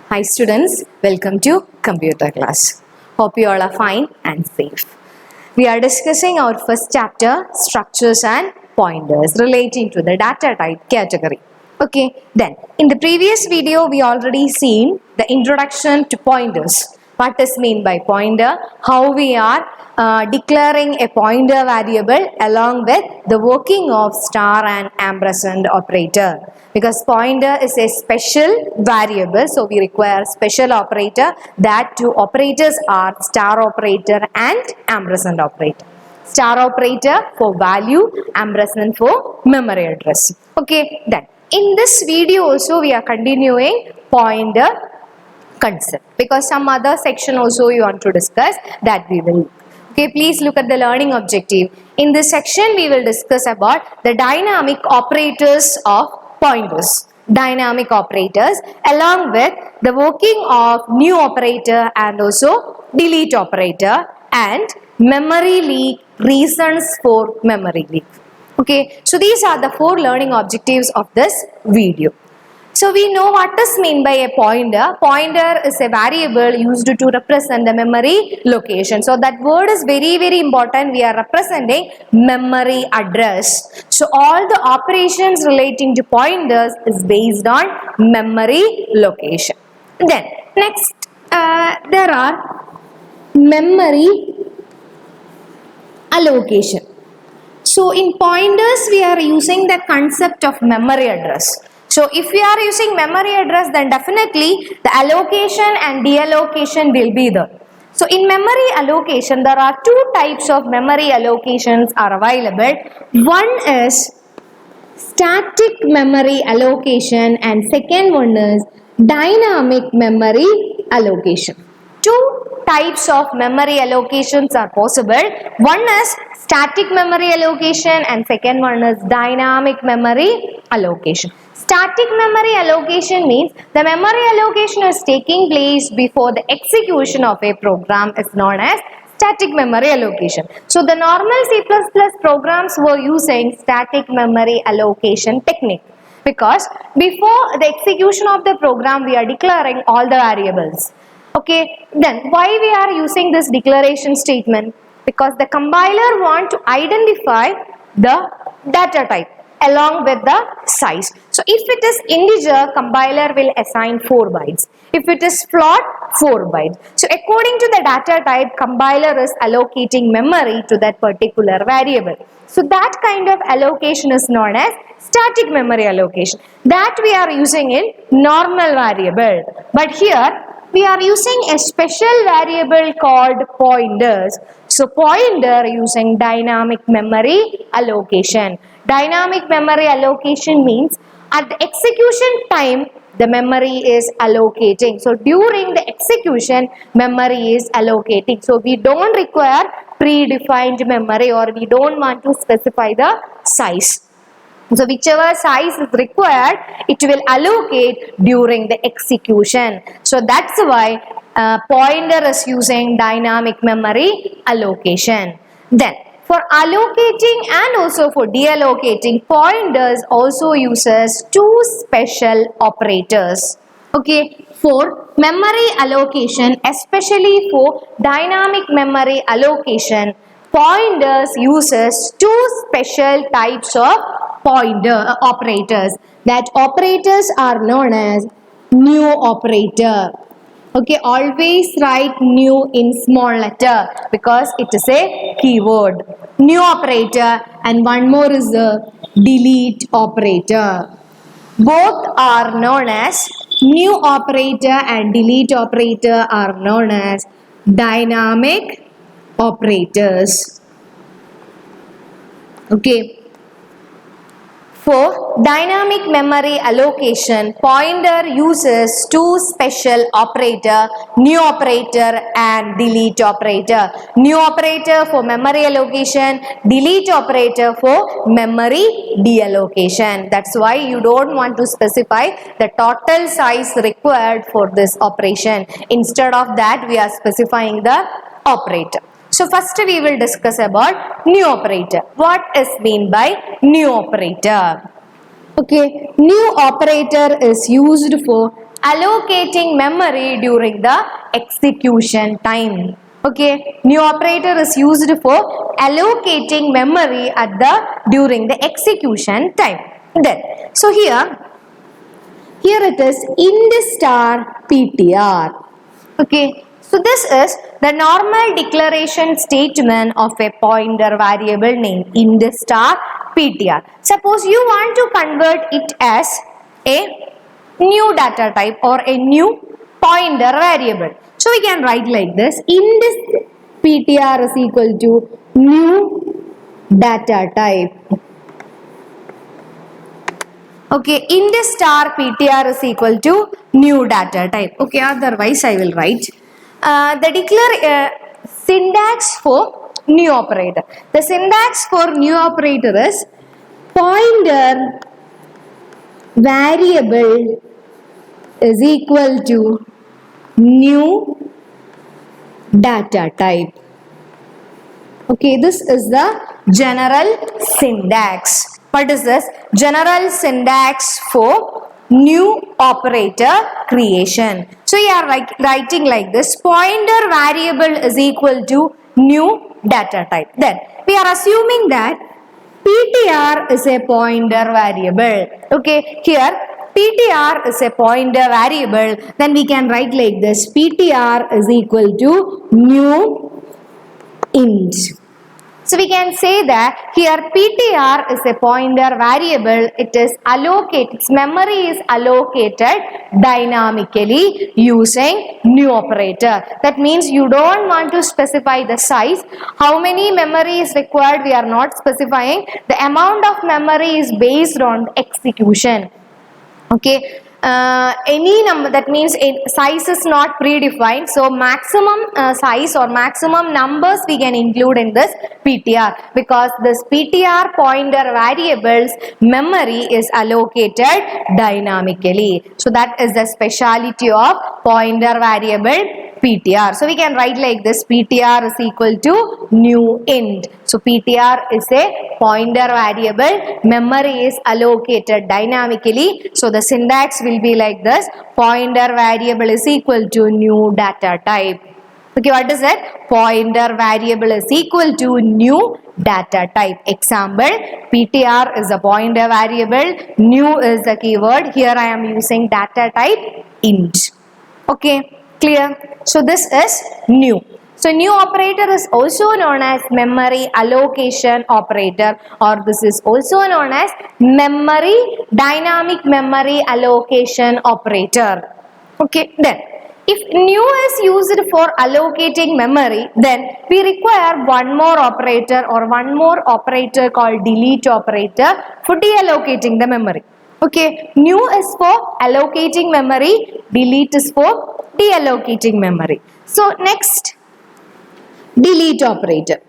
Hi students, welcome to computer class. Hope you all are fine and safe. We are discussing our first chapter, structures and pointers relating to the data type category. Okay, then in the previous video we already seen the introduction to pointers. What is mean by pointer, how we are declaring a pointer variable along with the working of star and ampersand operator. Because pointer is a special variable, so we require special operator. That two operators are star operator and ampersand operator. Star operator for value, ampersand for memory address. Okay, then in this video also we are continuing pointer concept, because some other section also you want to discuss, that we will. Okay, please look at the learning objective. In this section we will discuss about the dynamic operators of pointers. Dynamic operators along with the working of new operator and also delete operator and memory leak, reasons for memory leak. Okay, so these are the 4 learning objectives of this video. So we know what is meant by a pointer. Pointer is a variable used to represent the memory location. So that word is very important. We are representing memory address. So all the operations relating to pointers is based on memory location. Then next there are memory allocation. So in pointers we are using the concept of memory address. So if we are using memory address, then definitely the allocation and deallocation will be there. So in memory allocation there are 2 types of memory allocations are available. One is static memory allocation and second one is dynamic memory allocation. 2 types of memory allocations are possible. One is static memory allocation and second one is dynamic memory allocation. Static memory allocation means the memory allocation is taking place before the execution of a program is known as static memory allocation. So the normal C++ programs were using static memory allocation technique, because before the execution of the program we are declaring all the variables. Okay, then why we are using this declaration statement? Because the compiler want to identify the data type along with the size. So if it is integer, compiler will assign 4 bytes. If it is float, 4 bytes. So according to the data type, compiler is allocating memory to that particular variable. So that kind of allocation is known as static memory allocation. That we are using in normal variable. But here we are using a special variable called pointers. So pointer using dynamic memory allocation. Dynamic memory allocation means at the execution time the memory is allocating. So during the execution memory is allocating. So we don't require predefined memory, or we don't want to specify the size. So whichever size is required, it will allocate during the execution. So that's why pointer is using dynamic memory allocation. Then for allocating and also for deallocating, pointers also uses 2 special operators. Okay, for memory allocation, especially for dynamic memory allocation, pointers uses 2 special types of pointer operators. That operators are known as new operator. Okay, always write new in small letter because it is a keyword. New operator, and one more is the delete operator. Both are known as new operator and delete operator are known as dynamic operators. Okay. For dynamic memory allocation, pointer uses 2 special operator, new operator and delete operator. New operator for memory allocation, delete operator for memory deallocation. That's why you don't want to specify the total size required for this operation. Instead of that, we are specifying the operator. So first we will discuss about new operator. What is mean by new operator? Okay, new operator is used for allocating memory during the execution time. Okay, new operator is used for allocating memory at the during the execution time. Then, so here it is int star ptr. Okay, so this is the normal declaration statement of a pointer variable name int star ptr. Suppose you want to convert it as a new data type or a new pointer variable. So we can write like this: int ptr is equal to new data type. Okay, int star ptr is equal to new data type. Okay, otherwise I will write the syntax for new operator. The syntax for new operator is pointer variable is equal to new data type. Okay, this is the general syntax. What is this? General syntax for new operator creation. So you are writing like this: pointer variable is equal to new data type. Then we are assuming that ptr is a pointer variable. Okay, here ptr is a pointer variable. Then we can write like this: ptr is equal to new int. So we can say that here ptr is a pointer variable. It is allocated, its memory is allocated dynamically using new operator. That means you don't want to specify the size. How many memory is required, we are not specifying. The amount of memory is based on execution. Okay, any number, that means size is not predefined, so maximum size or maximum numbers we can include in this ptr, because this ptr pointer variables memory is allocated dynamically. So that is the speciality of pointer variable ptr. So we can write like this: ptr is equal to new int. So ptr is a pointer variable, memory is allocated dynamically. So the syntax will be like this: pointer variable is equal to new data type. Okay, what is it? Pointer variable is equal to new data type. Example, ptr is a pointer variable, new is the keyword. Here I am using data type int. Okay, clear? So this is new. So new operator is also known as memory allocation operator, or this is also known as dynamic memory allocation operator. Okay, then if new is used for allocating memory, then we require one more operator or one more operator called delete operator for deallocating the memory. Okay, new is for allocating memory, delete is for deallocating memory. So next, delete operator.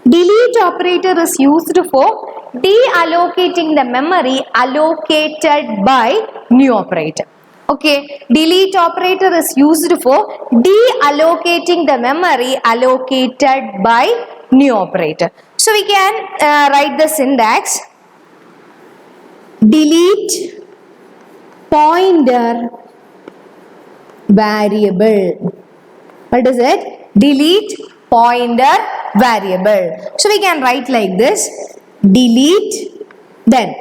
Delete operator is used for deallocating the memory allocated by new operator. Okay, delete operator is used for deallocating the memory allocated by new operator. So we can write the syntax: delete pointer variable. What is it? Delete pointer variable. So we can write like this: delete, then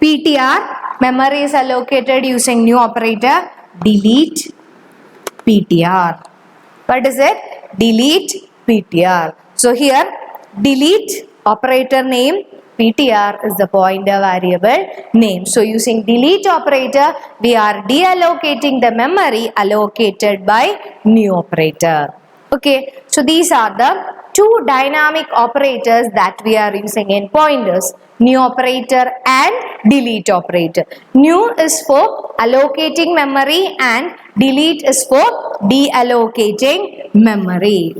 ptr, memory is allocated using new operator, delete ptr. What is it? Delete ptr. So here delete operator name, ptr is the pointer variable name. So using delete operator, we are deallocating the memory allocated by new operator. Okay, so these are the two dynamic operators that we are using in pointers: new operator and delete operator. New is for allocating memory and delete is for deallocating memory.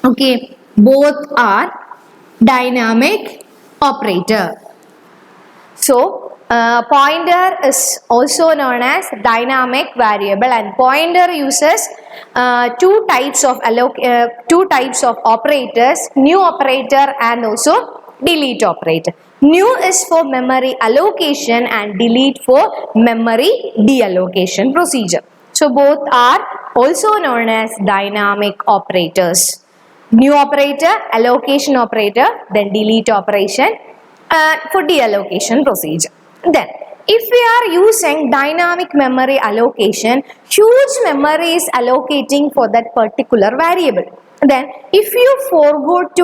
Okay, both are dynamic operator. So pointer is also known as dynamic variable, and pointer uses two types of operators: new operator and also delete operator. New is for memory allocation and delete for memory deallocation procedure. So both are also known as dynamic operators. New operator, allocation operator, then delete operation for deallocation procedure. Then if we are using dynamic memory allocation, huge memory is allocating for that particular variable. Then if you forgo to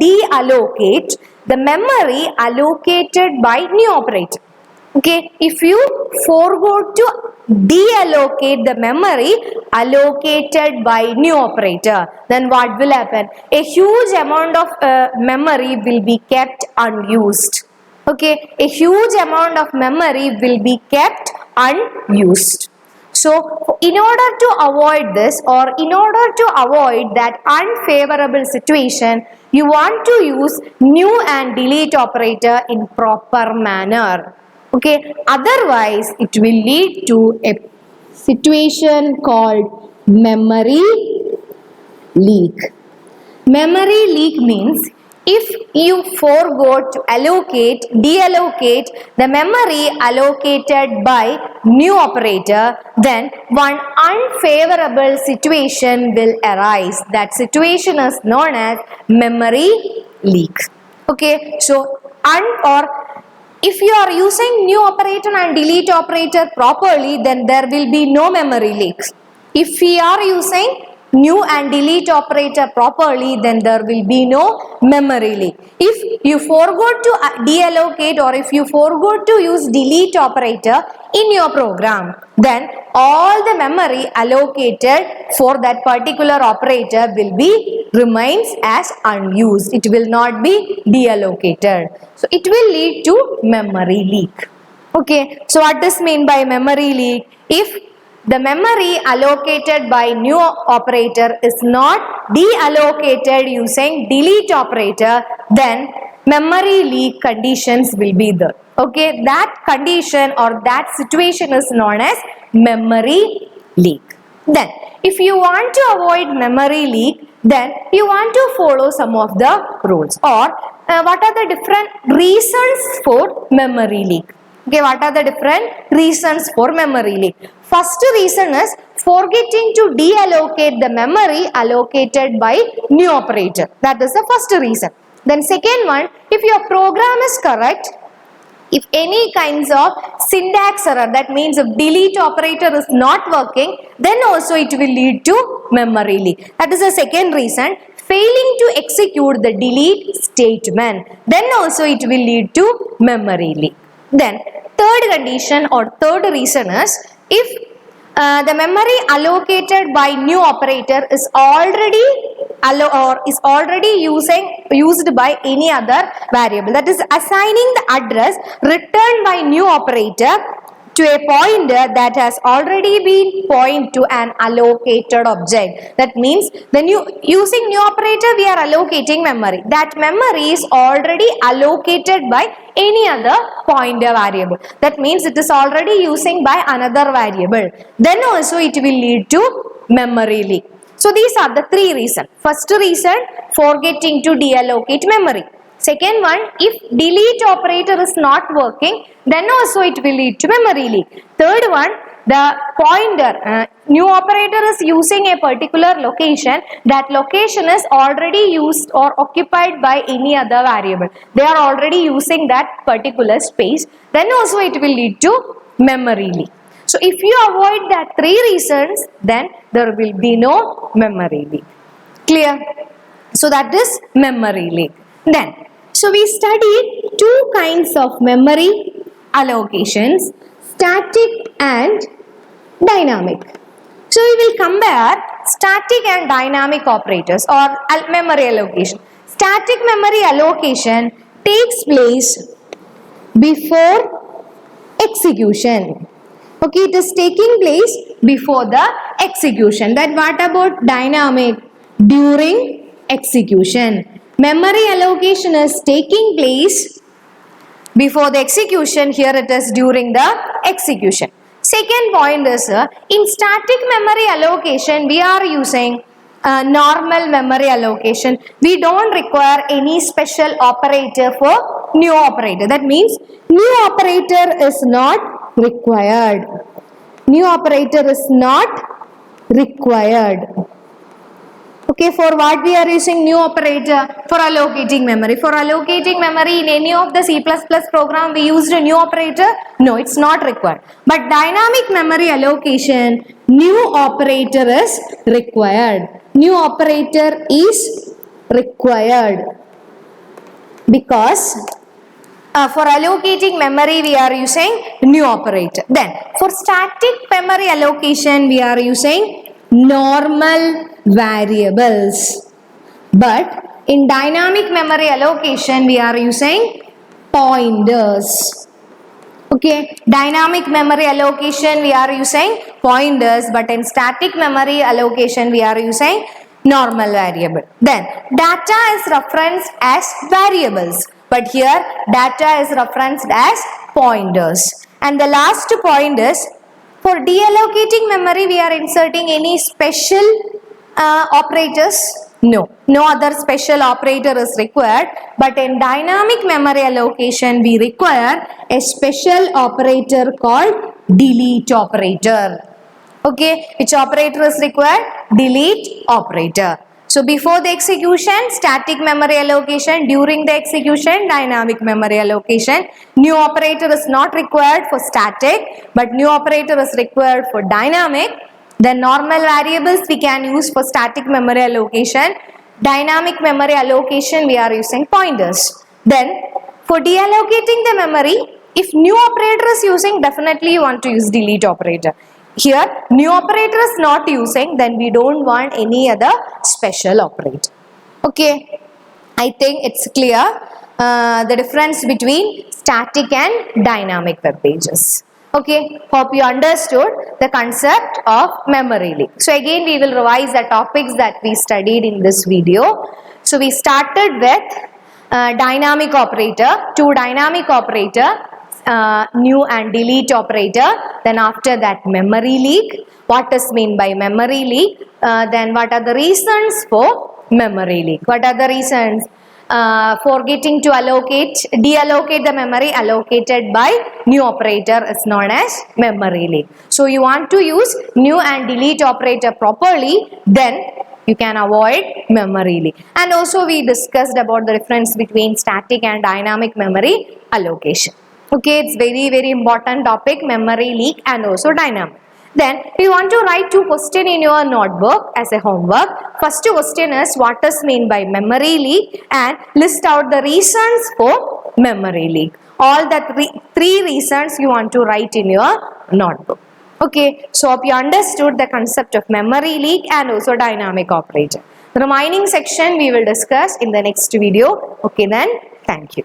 deallocate the memory allocated by new operator. Okay, if you forgo to deallocate the memory allocated by new operator, then what will happen? A huge amount of memory will be kept unused. Okay, a huge amount of memory will be kept unused. So in order to avoid this, or in order to avoid that unfavorable situation, you want to use new and delete operator in proper manner. Okay, otherwise it will lead to a situation called memory leak. Memory leak means if you forgo to deallocate the memory allocated by new operator, then one unfavorable situation will arise. That situation is known as memory leak. Okay, so if you are using new operator and delete operator properly, then there will be no memory leaks. If we are using new and delete operator properly, then there will be no memory leak. If you forgo to deallocate, or if you forgo to use delete operator in your program, then all the memory allocated for that particular operator will be remains as unused. It will not be deallocated. So it will lead to memory leak. Okay, so what does mean by memory leak? If the memory allocated by new operator is not deallocated using delete operator, then memory leak conditions will be there. Okay, that condition or that situation is known as memory leak. Then if you want to avoid memory leak, then you want to follow some of the rules, or what are the different reasons for memory leak. Okay, what are the different reasons for memory leak? First reason is forgetting to deallocate the memory allocated by new operator. That is the first reason. Then second one, if your program is correct, if any kinds of syntax error, that means if delete operator is not working, then also it will lead to memory leak. That is the second reason. Failing to execute the delete statement, then also it will lead to memory leak. Then third condition or third reason is if the memory allocated by new operator is already used by any other variable, that is assigning the address returned by new operator to a pointer that has already been pointed to an allocated object. That means when using new operator, we are allocating memory. That memory is already allocated by any other pointer variable. That means it is already using by another variable. Then also it will lead to memory leak. So these are the three reasons. First reason, forgetting to deallocate memory. Second one, if delete operator is not working, then also it will lead to memory leak. Third one, the pointer, new operator is using a particular location. That location is already used or occupied by any other variable. They are already using that particular space. Then also it will lead to memory leak. So if you avoid that three reasons, then there will be no memory leak. Clear? So that is memory leak. Then, so we studied two kinds of memory allocations, static and dynamic. So we will compare static and dynamic operators or memory allocation. Static memory allocation takes place before execution. Okay, it is taking place before the execution. Then what about dynamic? During execution. Memory allocation is taking place before the execution. Here it is during the execution. Second point is in static memory allocation we are using normal memory allocation. We don't require any special operator for new operator. That means new operator is not required. New operator is not required. Okay, for what we are using new operator? For allocating memory. For allocating memory in any of the C++ program we used a new operator? No, it's not required. But dynamic memory allocation, new operator is required. New operator is required because for allocating memory we are using new operator. Then for static memory allocation we are using normal variables, but in dynamic memory allocation we are using pointers. Okay, dynamic memory allocation we are using pointers, but in static memory allocation we are using normal variable. Then data is referenced as variables, but here data is referenced as pointers. And the last point is, for deallocating memory we are inserting any special operators? No, no other special operator is required, but in dynamic memory allocation we require a special operator called delete operator. Okay, which operator is required? Delete operator. So before the execution, static memory allocation; during the execution, dynamic memory allocation. New operator is not required for static, but new operator is required for dynamic. Then normal variables we can use for static memory allocation. Dynamic memory allocation we are using pointers. Then for deallocating the memory, if new operator is using, definitely you want to use delete operator. Here new operator is not using, then we don't want any other special operator. Okay, I think it's clear the difference between static and dynamic web pages. Okay, hope you understood the concept of memory leak. So again we will revise the topics that we studied in this video. So we started with dynamic operator, two dynamic operator, new and delete operator. Then after that memory leak. What is mean by memory leak? Then what are the reasons for memory leak? What are the reasons? Forgetting to deallocate the memory allocated by new operator is known as memory leak. So you want to use new and delete operator properly, then you can avoid memory leak. And also we discussed about the difference between static and dynamic memory allocation. Okay, it's very important topic, memory leak and also dynamic. Then you want to write two questions in your notebook as a homework. First question is, what does mean by memory leak, and list out the reasons for memory leak. All the three reasons you want to write in your notebook. Okay, so hope you understood the concept of memory leak and also dynamic operator. The remaining section we will discuss in the next video. Okay then, thank you.